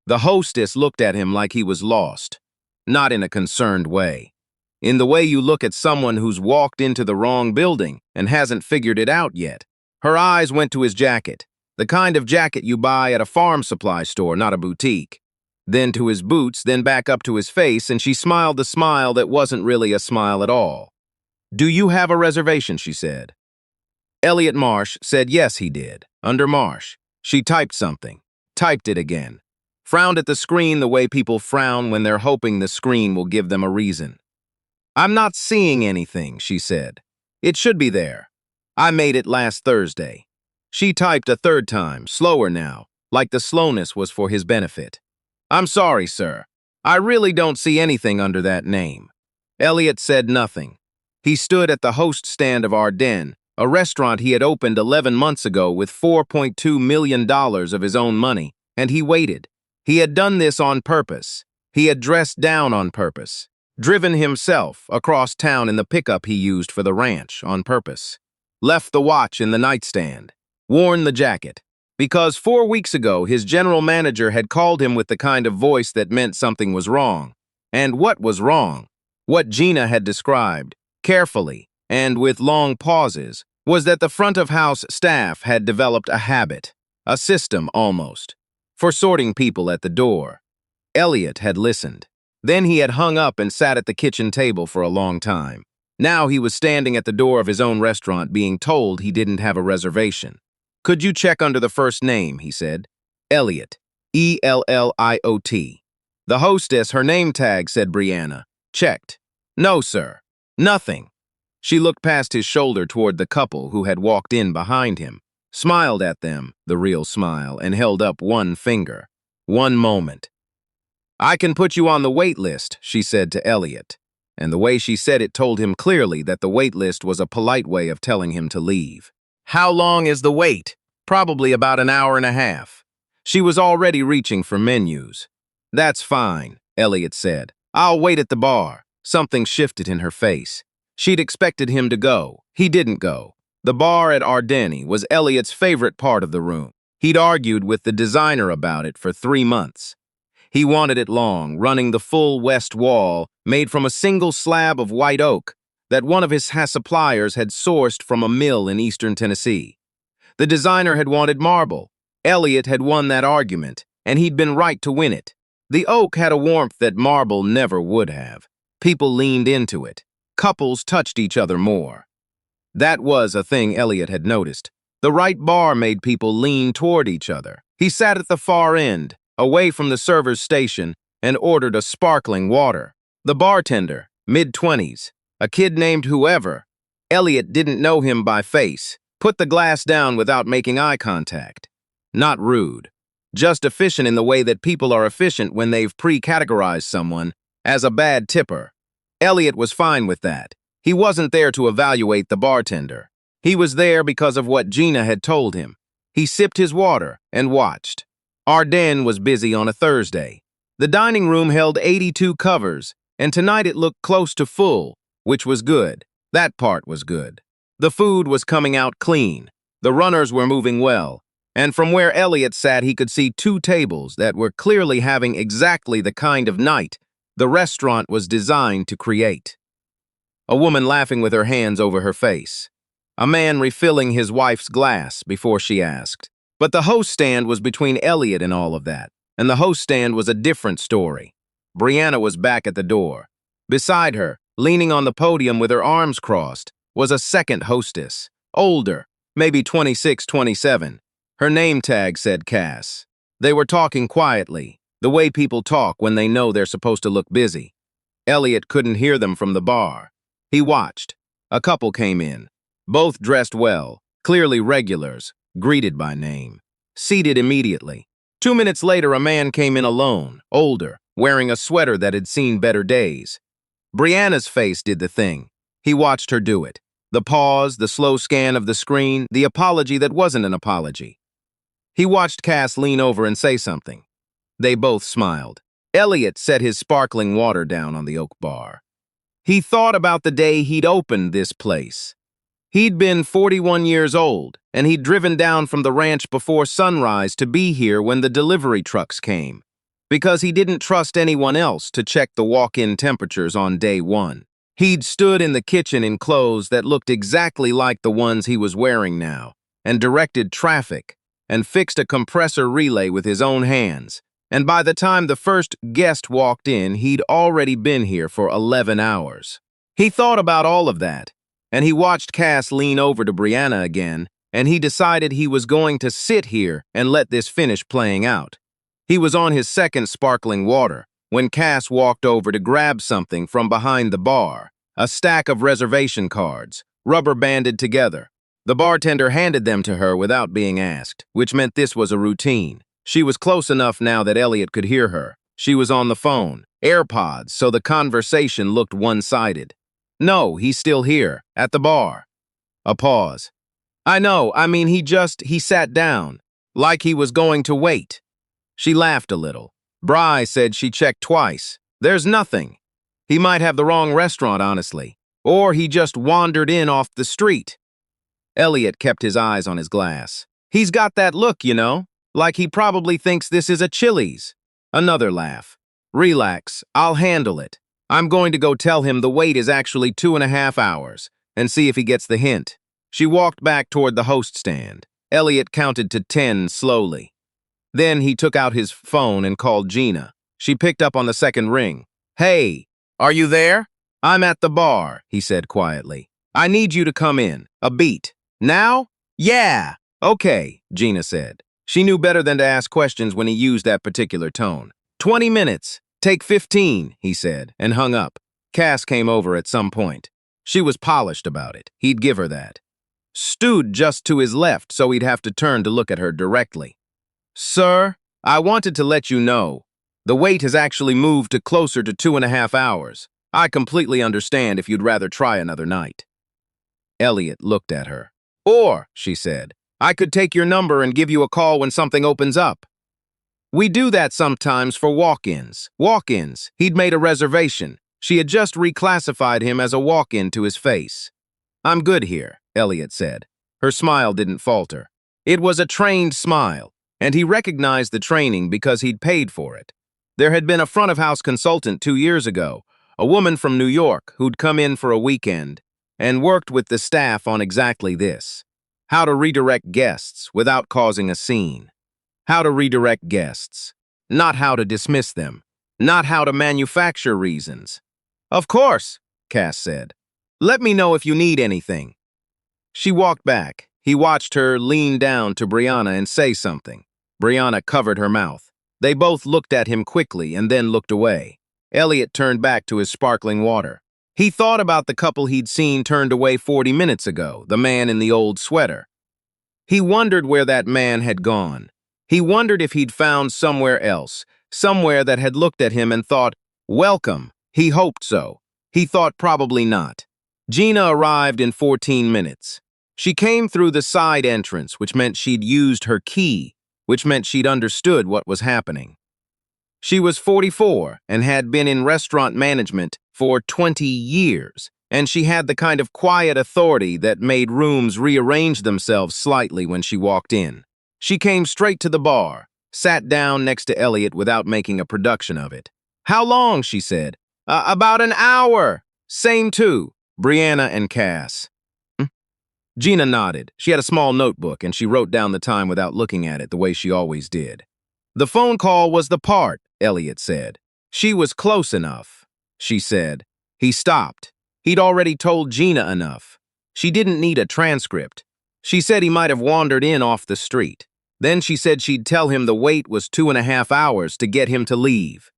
The hostess looked at him like he was lost, not in a concerned way. In the way you look at someone who's walked into the wrong building and hasn't figured it out yet. Her eyes went to his jacket, the kind of jacket you buy at a farm supply store, not a boutique. Then to his boots, then back up to his face, and she smiled the smile that wasn't really a smile at all. "Do you have a reservation?" she said. Elliot Marsh said yes, he did. Under Marsh. She typed something, typed it again, frowned at the screen the way people frown when they're hoping the screen will give them a reason. "I'm not seeing anything," she said. "It should be there. I made it last Thursday." She typed a third time, slower now, like the slowness was for his benefit. "I'm sorry, sir. I really don't see anything under that name." Elliot said nothing. He stood at the host stand of Ardenne, a restaurant he had opened 11 months ago with $4.2 million of his own money, and he waited. He had done this on purpose. He had dressed down on purpose, driven himself across town in the pickup he used for the ranch on purpose, left the watch in the nightstand, worn the jacket, because 4 weeks ago his general manager had called him with the kind of voice that meant something was wrong. And what was wrong? What Gina had described, carefully and with long pauses, was that the front-of-house staff had developed a habit, a system almost, for sorting people at the door. Elliot had listened. Then he had hung up and sat at the kitchen table for a long time. Now he was standing at the door of his own restaurant being told he didn't have a reservation. "Could you check under the first name?" he said. "Elliot. Elliot." The hostess, her name tag, said Brianna. "Checked." "No, sir. Nothing." She looked past his shoulder toward the couple who had walked in behind him, smiled at them, the real smile, and held up one finger. "One moment." "I can put you on the wait list," she said to Elliot. And the way she said it told him clearly that the wait list was a polite way of telling him to leave. "How long is the wait?" "Probably about an hour and a half." She was already reaching for menus. "That's fine," Elliot said. "I'll wait at the bar." Something shifted in her face. She'd expected him to go. He didn't go. The bar at Ardenne was Elliot's favorite part of the room. He'd argued with the designer about it for 3 months. He wanted it long, running the full west wall, made from a single slab of white oak that one of his suppliers had sourced from a mill in eastern Tennessee. The designer had wanted marble. Elliot had won that argument, and he'd been right to win it. The oak had a warmth that marble never would have. People leaned into it. Couples touched each other more. That was a thing Elliot had noticed. The right bar made people lean toward each other. He sat at the far end, away from the server's station, and ordered a sparkling water. The bartender, mid-20s, a kid named whoever, Elliot didn't know him by face, put the glass down without making eye contact. Not rude, just efficient in the way that people are efficient when they've pre-categorized someone as a bad tipper. Elliot was fine with that. He wasn't there to evaluate the bartender. He was there because of what Gina had told him. He sipped his water and watched. Ardenne was busy on a Thursday. The dining room held 82 covers, and tonight it looked close to full, which was good. That part was good. The food was coming out clean. The runners were moving well. And from where Elliot sat, he could see 2 tables that were clearly having exactly the kind of night the restaurant was designed to create. A woman laughing with her hands over her face. A man refilling his wife's glass before she asked. But the host stand was between Elliot and all of that, and the host stand was a different story. Brianna was back at the door. Beside her, leaning on the podium with her arms crossed, was a second hostess, older, maybe 26, 27. Her name tag said Cass. They were talking quietly, the way people talk when they know they're supposed to look busy. Elliot couldn't hear them from the bar. He watched. A couple came in, both dressed well, clearly regulars, greeted by name. Seated immediately. 2 minutes later, a man came in alone, older, wearing a sweater that had seen better days. Brianna's face did the thing. He watched her do it. The pause, the slow scan of the screen, the apology that wasn't an apology. He watched Cass lean over and say something. They both smiled. Elliot set his sparkling water down on the oak bar. He thought about the day he'd opened this place. He'd been 41 years old, and he'd driven down from the ranch before sunrise to be here when the delivery trucks came. because he didn't trust anyone else to check the walk-in temperatures on day one. He'd stood in the kitchen in clothes that looked exactly like the ones he was wearing now, and directed traffic, and fixed a compressor relay with his own hands. And by the time the first guest walked in, he'd already been here for 11 hours. He thought about all of that, and he watched Cass lean over to Brianna again, and he decided he was going to sit here and let this finish playing out. He was on his second sparkling water when Cass walked over to grab something from behind the bar, a stack of reservation cards, rubber banded together. The bartender handed them to her without being asked, which meant this was a routine. She was close enough now that Elliot could hear her. She was on the phone, AirPods, so the conversation looked one-sided. No, he's still here, at the bar. A pause. I know, he sat down, like he was going to wait. She laughed a little. Bry said she checked twice. There's nothing. He might have the wrong restaurant, honestly. Or he just wandered in off the street. Elliot kept his eyes on his glass. He's got that look, like he probably thinks this is a Chili's. Another laugh. Relax, I'll handle it. I'm going to go tell him the wait is actually 2.5 hours, and see if he gets the hint. She walked back toward the host stand. Elliot counted to 10 slowly. Then he took out his phone and called Gina. She picked up on the second ring. Hey, are you there? I'm at the bar, he said quietly. I need you to come in. A beat. Now? Yeah. Okay, Gina said. She knew better than to ask questions when he used that particular tone. 20 minutes. Take 15, he said, and hung up. Cass came over at some point. She was polished about it. He'd give her that. Stood just to his left, so he'd have to turn to look at her directly. Sir, I wanted to let you know. The wait has actually moved to closer to 2.5 hours. I completely understand if you'd rather try another night. Elliot looked at her. Or, she said, I could take your number and give you a call when something opens up. We do that sometimes for walk-ins. Walk-ins. He'd made a reservation. She had just reclassified him as a walk-in to his face. I'm good here, Elliot said. Her smile didn't falter. It was a trained smile, and he recognized the training because he'd paid for it. There had been a front-of-house consultant 2 years ago, a woman from New York who'd come in for a weekend and worked with the staff on exactly this. How to redirect guests without causing a scene. How to redirect guests. Not how to dismiss them. Not how to manufacture reasons. Of course, Cass said. Let me know if you need anything. She walked back. He watched her lean down to Brianna and say something. Brianna covered her mouth. They both looked at him quickly and then looked away. Elliot turned back to his sparkling water. He thought about the couple he'd seen turned away 40 minutes ago, the man in the old sweater. He wondered where that man had gone. He wondered if he'd found somewhere else, somewhere that had looked at him and thought, welcome. He hoped so. He thought probably not. Gina arrived in 14 minutes. She came through the side entrance, which meant she'd used her key, which meant she'd understood what was happening. She was 44 and had been in restaurant management for 20 years, and she had the kind of quiet authority that made rooms rearrange themselves slightly when she walked in. She came straight to the bar, sat down next to Elliot without making a production of it. How long, she said. About an hour. Same too. Brianna and Cass. Gina nodded. She had a small notebook, and she wrote down the time without looking at it the way she always did. The phone call was the part, Elliot said. She was close enough, she said. He stopped. He'd already told Gina enough. She didn't need a transcript. She said he might have wandered in off the street. Then she said she'd tell him the wait was 2.5 hours to get him to leave.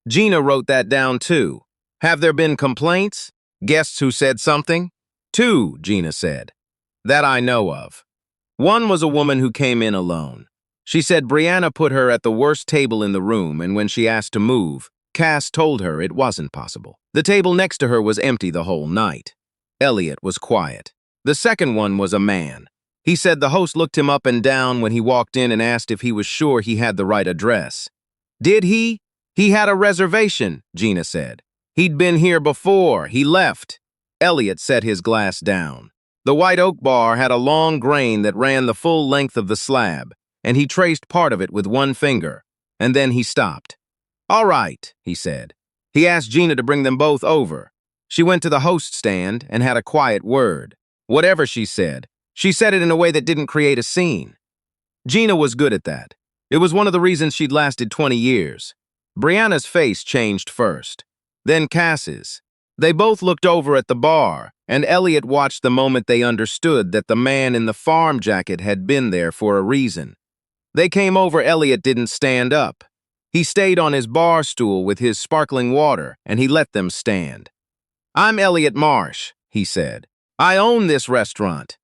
Gina wrote that down too. Have there been complaints? Guests who said something? 2, Gina said. That I know of. One was a woman who came in alone. She said Brianna put her at the worst table in the room, and when she asked to move, Cass told her it wasn't possible. The table next to her was empty the whole night. Elliot was quiet. The second one was a man. He said the host looked him up and down when he walked in and asked if he was sure he had the right address. Did he? He had a reservation, Gina said. He'd been here before. He left. Elliot set his glass down. The white oak bar had a long grain that ran the full length of the slab, and he traced part of it with one finger, and then he stopped. All right, he said. He asked Gina to bring them both over. She went to the host stand and had a quiet word. Whatever she said it in a way that didn't create a scene. Gina was good at that. It was one of the reasons she'd lasted 20 years. Brianna's face changed first, then Cass's. They both looked over at the bar, and Elliot watched the moment they understood that the man in the farm jacket had been there for a reason. They came over. Elliot didn't stand up. He stayed on his bar stool with his sparkling water, and he let them stand. I'm Elliot Marsh, he said. I own this restaurant.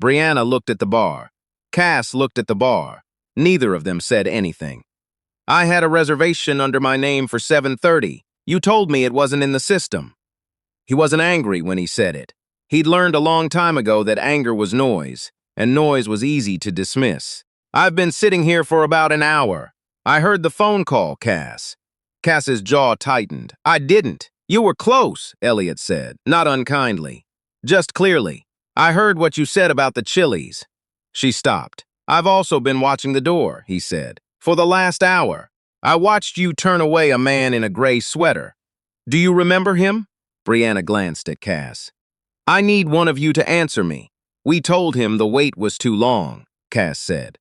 Brianna looked at the bar. Cass looked at the bar. Neither of them said anything. I had a reservation under my name for 7:30. You told me it wasn't in the system. He wasn't angry when he said it. He'd learned a long time ago that anger was noise, and noise was easy to dismiss. I've been sitting here for about an hour. I heard the phone call, Cass. Cass's jaw tightened. I didn't. You were close, Elliot said, not unkindly. Just clearly. I heard what you said about the Chili's. She stopped. I've also been watching the door, he said, for the last hour. I watched you turn away a man in a gray sweater. Do you remember him? Brianna glanced at Cass. I need one of you to answer me. We told him the wait was too long, Cass said.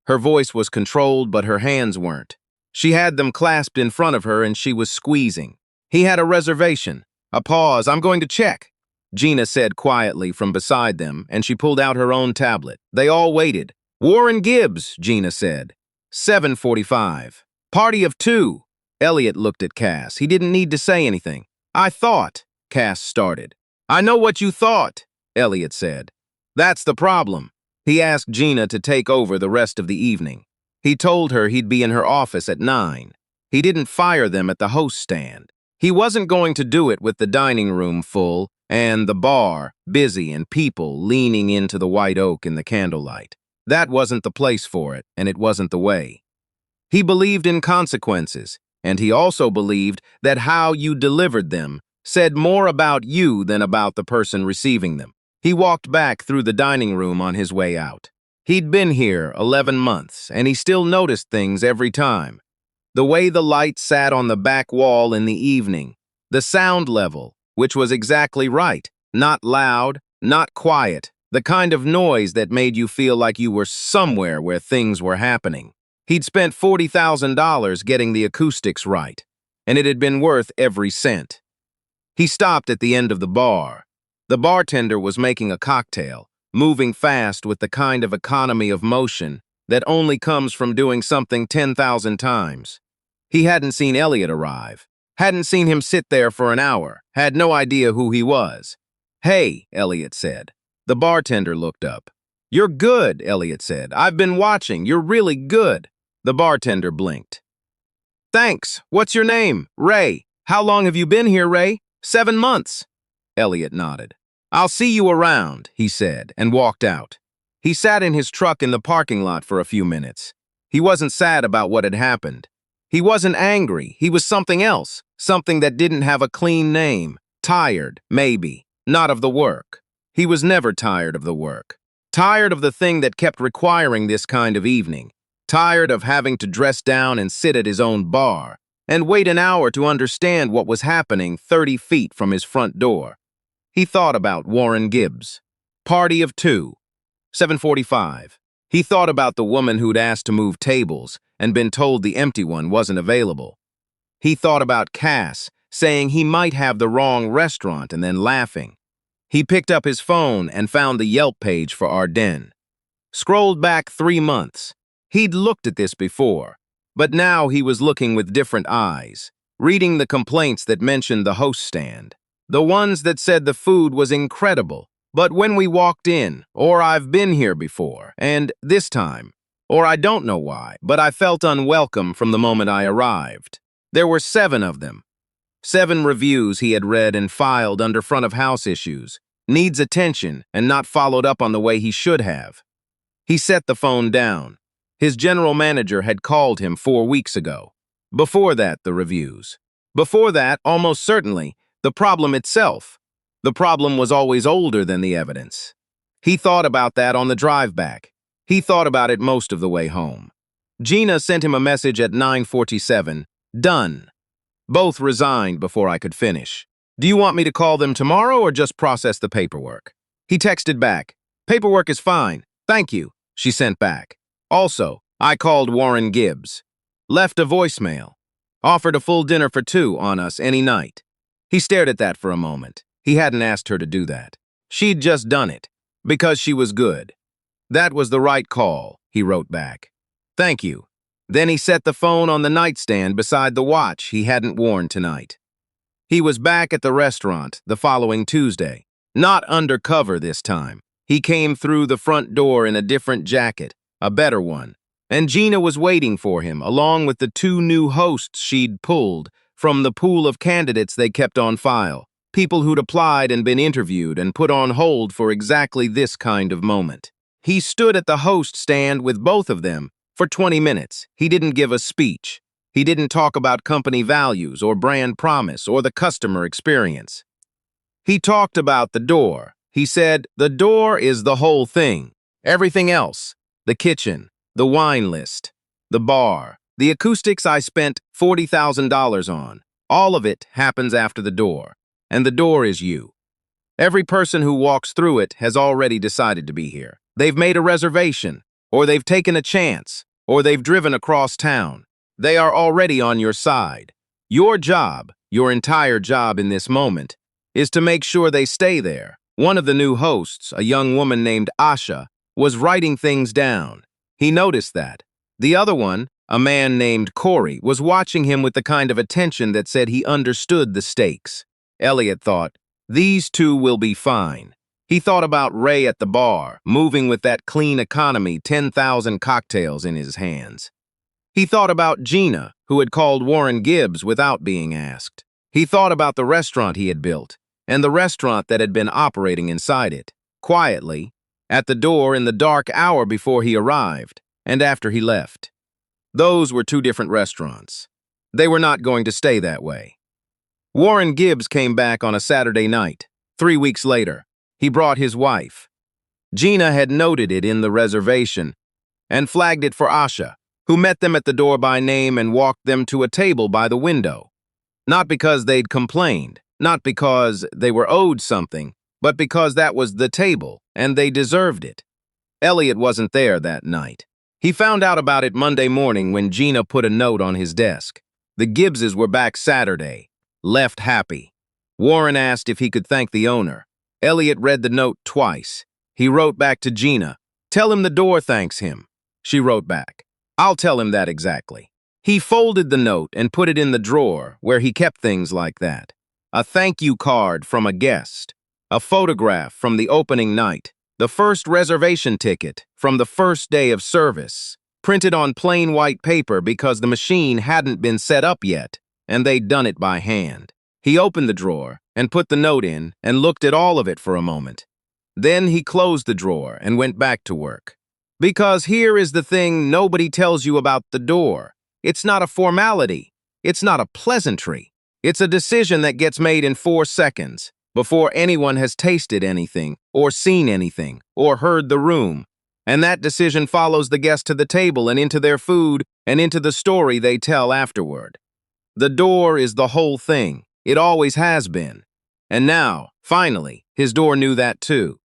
Her voice was controlled, but her hands weren't. She had them clasped in front of her, and she was squeezing. He had a reservation. A pause. I'm going to check, Gina said quietly from beside them, and she pulled out her own tablet. They all waited. Warren Gibbs, Gina said. 7:45. Party of 2. Elliot looked at Cass. He didn't need to say anything. I thought, Cass started. I know what you thought, Elliot said. That's the problem. He asked Gina to take over the rest of the evening. He told her he'd be in her office at 9. He didn't fire them at the host stand. He wasn't going to do it with the dining room full and the bar busy and people leaning into the white oak in the candlelight. That wasn't the place for it, and it wasn't the way. He believed in consequences, and he also believed that how you delivered them said more about you than about the person receiving them. He walked back through the dining room on his way out. He'd been here 11 months, and he still noticed things every time. The way the light sat on the back wall in the evening, the sound level, which was exactly right, not loud, not quiet, the kind of noise that made you feel like you were somewhere where things were happening. He'd spent $40,000 getting the acoustics right, and it had been worth every cent. He stopped at the end of the bar. The bartender was making a cocktail, moving fast with the kind of economy of motion that only comes from doing something 10,000 times. He hadn't seen Elliot arrive, hadn't seen him sit there for an hour, had no idea who he was. Hey, Elliot said. The bartender looked up. You're good, Elliot said. I've been watching. You're really good. The bartender blinked. Thanks. What's your name? Ray. How long have you been here, Ray? 7 months. Elliot nodded. I'll see you around, he said, and walked out. He sat in his truck in the parking lot for a few minutes. He wasn't sad about what had happened. He wasn't angry. He was something else, something that didn't have a clean name. Tired, maybe, not of the work. He was never tired of the work. Tired of the thing that kept requiring this kind of evening. Tired of having to dress down and sit at his own bar and wait an hour to understand what was happening 30 feet from his front door. He thought about Warren Gibbs. Party of 2. 7:45. He thought about the woman who'd asked to move tables and been told the empty one wasn't available. He thought about Cass saying he might have the wrong restaurant and then laughing. He picked up his phone and found the Yelp page for Ardenne. Scrolled back 3 months. He'd looked at this before, but now he was looking with different eyes, reading the complaints that mentioned the host stand. The ones that said the food was incredible, but when we walked in, or I've been here before, and this time, or I don't know why, but I felt unwelcome from the moment I arrived. There were 7 of them. 7 reviews he had read and filed under front of house issues, needs attention and not followed up on the way he should have. He set the phone down. His general manager had called him 4 weeks ago. Before that, the reviews. Before that, almost certainly, the problem itself. The problem was always older than the evidence. He thought about that on the drive back. He thought about it most of the way home. Gina sent him a message at 9:47. Done. Both resigned before I could finish. Do you want me to call them tomorrow or just process the paperwork? He texted back. Paperwork is fine. Thank you, she sent back. Also, I called Warren Gibbs. Left a voicemail. Offered a full dinner for two on us any night. He stared at that for a moment. He hadn't asked her to do that. She'd just done it, because she was good. That was the right call, he wrote back. Thank you. Then he set the phone on the nightstand beside the watch he hadn't worn tonight. He was back at the restaurant the following Tuesday. Not undercover this time. He came through the front door in a different jacket, a better one. And Gina was waiting for him, along with the two new hosts she'd pulled from the pool of candidates they kept on file. People who'd applied and been interviewed and put on hold for exactly this kind of moment. He stood at the host stand with both of them for 20 minutes. He didn't give a speech. He didn't talk about company values or brand promise or the customer experience. He talked about the door. He said, the door is the whole thing. Everything else, the kitchen, the wine list, the bar, the acoustics I spent $40,000 on, all of it happens after the door. And the door is you. Every person who walks through it has already decided to be here. They've made a reservation, or they've taken a chance, or they've driven across town. They are already on your side. Your job, your entire job in this moment, is to make sure they stay there. One of the new hosts, a young woman named Asha, was writing things down. He noticed that. The other one, a man named Corey, was watching him with the kind of attention that said he understood the stakes. Elliot thought, these two will be fine. He thought about Ray at the bar, moving with that clean economy 10,000 cocktails in his hands. He thought about Gina, who had called Warren Gibbs without being asked. He thought about the restaurant he had built, and the restaurant that had been operating inside it, quietly, at the door in the dark hour before he arrived, and after he left. Those were two different restaurants. They were not going to stay that way. Warren Gibbs came back on a Saturday night, 3 weeks later. He brought his wife. Gina had noted it in the reservation and flagged it for Asha, who met them at the door by name and walked them to a table by the window. Not because they'd complained, not because they were owed something, but because that was the table and they deserved it. Elliot wasn't there that night. He found out about it Monday morning when Gina put a note on his desk. The Gibbses were back Saturday. Left happy. Warren asked if he could thank the owner. Elliot read the note twice. He wrote back to Gina, tell him the door thanks him. She wrote back, I'll tell him that exactly. He folded the note and put it in the drawer where he kept things like that. A thank you card from a guest. A photograph from the opening night. The first reservation ticket from the first day of service. Printed on plain white paper because the machine hadn't been set up yet, and they'd done it by hand. He opened the drawer and put the note in and looked at all of it for a moment. Then he closed the drawer and went back to work. Because here is the thing nobody tells you about the door. It's not a formality. It's not a pleasantry. It's a decision that gets made in 4 seconds, before anyone has tasted anything, or seen anything, or heard the room. And that decision follows the guest to the table and into their food and into the story they tell afterward. The door is the whole thing. It always has been. And now, finally, his door knew that too.